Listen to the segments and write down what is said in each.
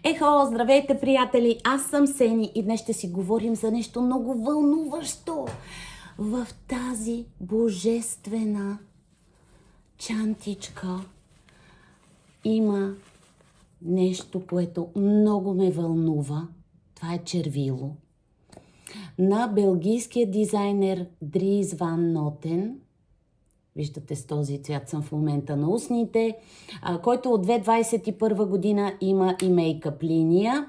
Ехо, здравейте, приятели! Аз съм Сени и днес ще си говорим за нещо много вълнуващо. В тази божествена чантичка има нещо, което много ме вълнува. Това е червило на белгийския дизайнер Dries Van Noten. Виждате, с този цвят съм в момента на устните, който от 2021 година има и мейкъп линия.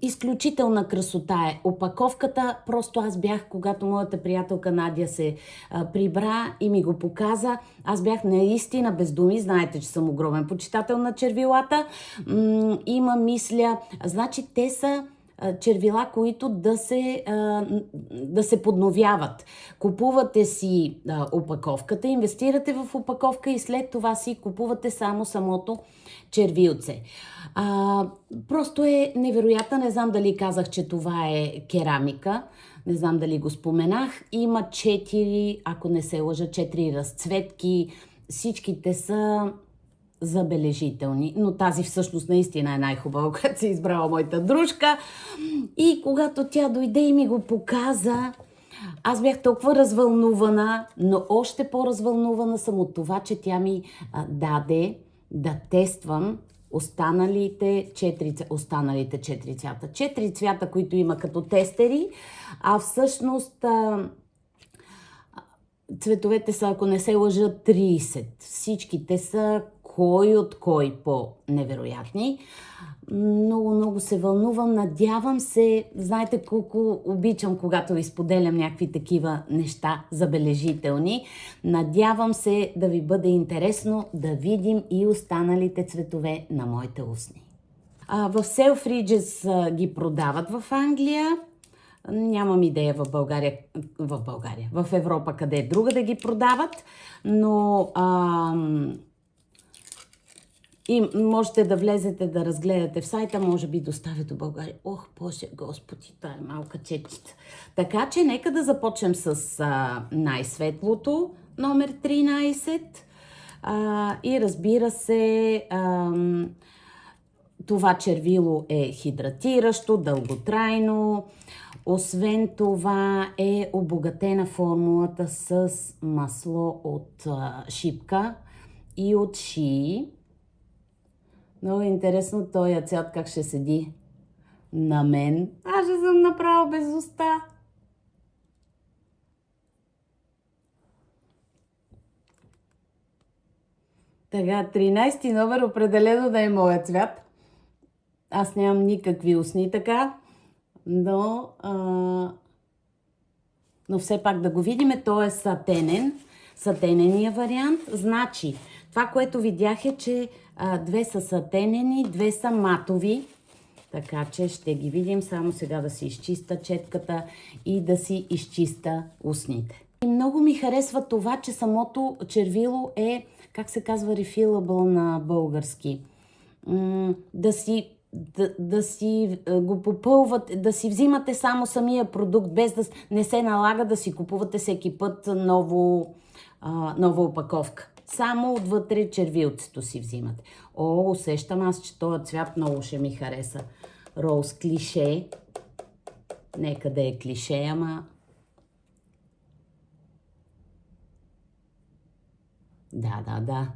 Изключителна красота е опаковката. Просто аз бях, когато моята приятелка Надя се прибра и ми го показа, аз бях наистина без думи. Знаете, че съм огромен почитател на червилата. Има, мисля, значи те са червила, които да се подновяват. Купувате си опаковката, инвестирате в опаковка и след това си купувате само самото червилце. Просто е невероятно. Не знам дали казах, че това е керамика. Не знам дали го споменах. Има 4, ако не се лъжа, 4 разцветки. Всичките са забележителни, но тази всъщност наистина е най-хубава, която си избрала моята дружка. И когато тя дойде и ми го показа, аз бях толкова развълнувана, но още по-развълнувана съм от това, че тя ми даде да тествам останалите 4 цвята. 4 цвята, които има като тестери, а всъщност цветовете са, ако не се лъжа, 30. Всичките са кой от кой по-невероятни. Много се вълнувам. Надявам се, знаете колко обичам, когато ви споделям някакви такива неща забележителни. Надявам се да ви бъде интересно да видим и останалите цветове на моите устни. В Selfridges ги продават в Англия. Нямам идея в Европа къде е друга да ги продават, но и можете да влезете да разгледате в сайта, може би доставят до България. Ох, Боже, Господи, тая малка четчица. Така че нека да започнем с най-светлото, номер 13. И разбира се, това червило е хидратиращо, дълготрайно. Освен това е обогатена формулата с масло от шипка и от шии. Много интересно този цвят как ще седи на мен. Аз ще съм направо без уста. Така, 13 номер определено да е моят цвят. Аз нямам никакви устни така, но все пак да го видим. То е сатенения вариант. Значи, това, което видях е, че 2 са сатенени, 2 са матови. Така че ще ги видим. Само сега да си изчиста четката и да си изчиста устните. И много ми харесва това, че самото червило е, как се казва, refillable на български. Да си го попълват, да си взимате само самия продукт, без да не се налага да си купувате всеки път нова опаковка. Само отвътре червилцето си взимате. Усещам аз, че този цвят много ще ми хареса. Роуз клише. Нека да е клише, ама... Да.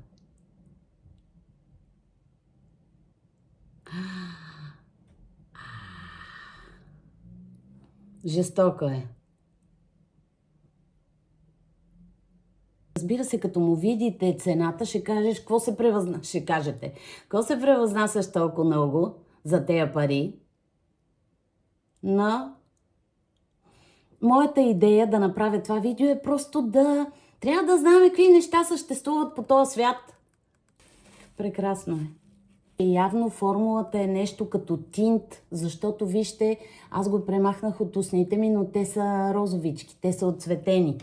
Жестоко е. Разбира се, като му видите цената, ще кажете, какво се превъзнасяш толкова много за тези пари. Но моята идея да направя това видео е просто трябва да знаем какви неща съществуват по този свят. Прекрасно е. И явно формулата е нещо като тинт, защото вижте, аз го премахнах от устните ми, но те са розовички, те са отцветени.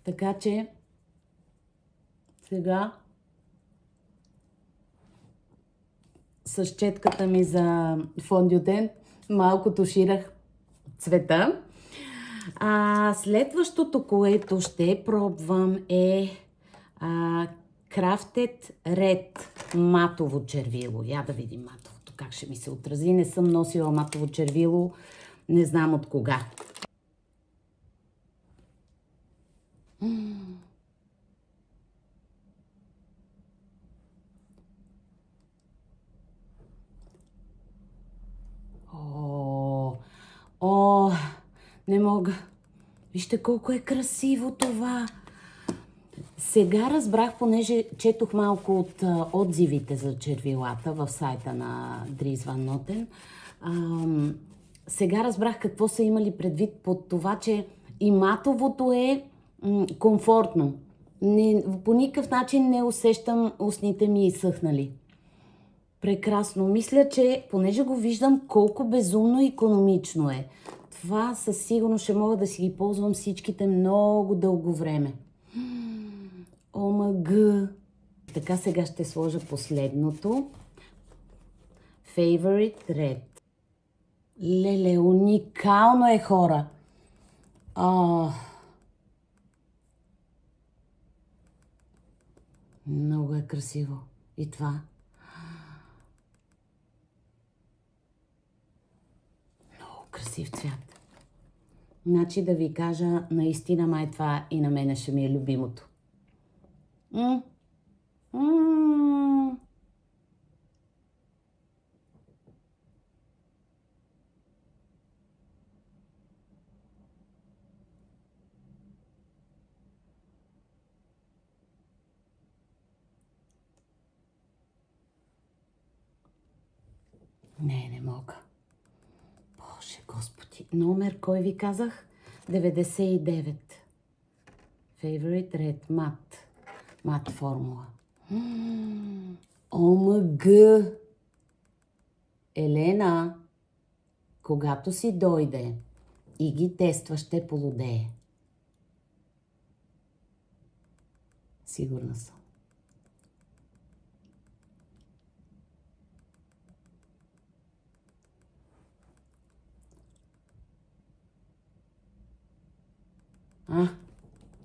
Така че сега с четката ми за фондютен малко туширах цвета. Следващото, което ще пробвам е Crafted Red матово червило. Я да видим матовото как ще ми се отрази. Не съм носила матово червило, не знам от кога. О, не мога. Вижте колко е красиво това. Сега разбрах, понеже четох малко от отзивите за червилата в сайта на Dries Van Noten. Сега разбрах какво са имали предвид под това, че и матовото е комфортно. По никакъв начин не усещам устните ми изсъхнали. Прекрасно. Мисля, че понеже го виждам колко безумно икономично е. Това със сигурност ще мога да си ги ползвам всичките много дълго време. ОМГ! Така сега ще сложа последното. Favorite Red. Леле, уникално е, хора! Много е красиво. И това. Много красив цвят. Значи да ви кажа, наистина май това и на мене ще ми е любимото. Не мога. Боже, Господи. Номер, кой ви казах? 99. Favorite Red Matte. Мат формула. ОМГ! Елена, когато си дойде и ги тества, ще полудее. Сигурна съм.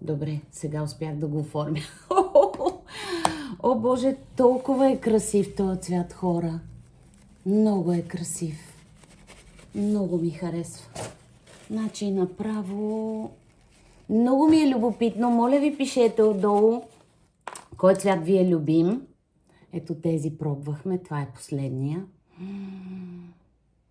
Добре, сега успях да го оформя. О, Боже, толкова е красив този цвят, хора. Много е красив. Много ми харесва. Значи направо... Много ми е любопитно. Моля ви, пишете отдолу кой цвят ви е любим. Ето тези пробвахме. Това е последния.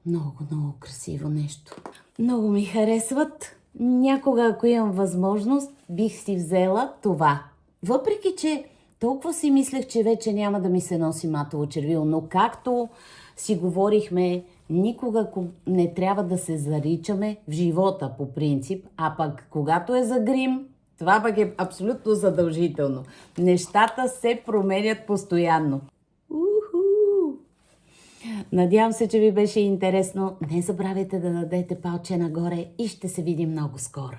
Много, много красиво нещо. Много ми харесват. Някога, ако имам възможност, бих си взела това. Въпреки, че толкова си мислех, че вече няма да ми се носи матово червило, но както си говорихме, никога не трябва да се заричаме в живота по принцип, а пък когато е за грим, това пък е абсолютно задължително. Нещата се променят постоянно. Надявам се, че ви беше интересно. Не забравяйте да дадете палче нагоре и ще се видим много скоро.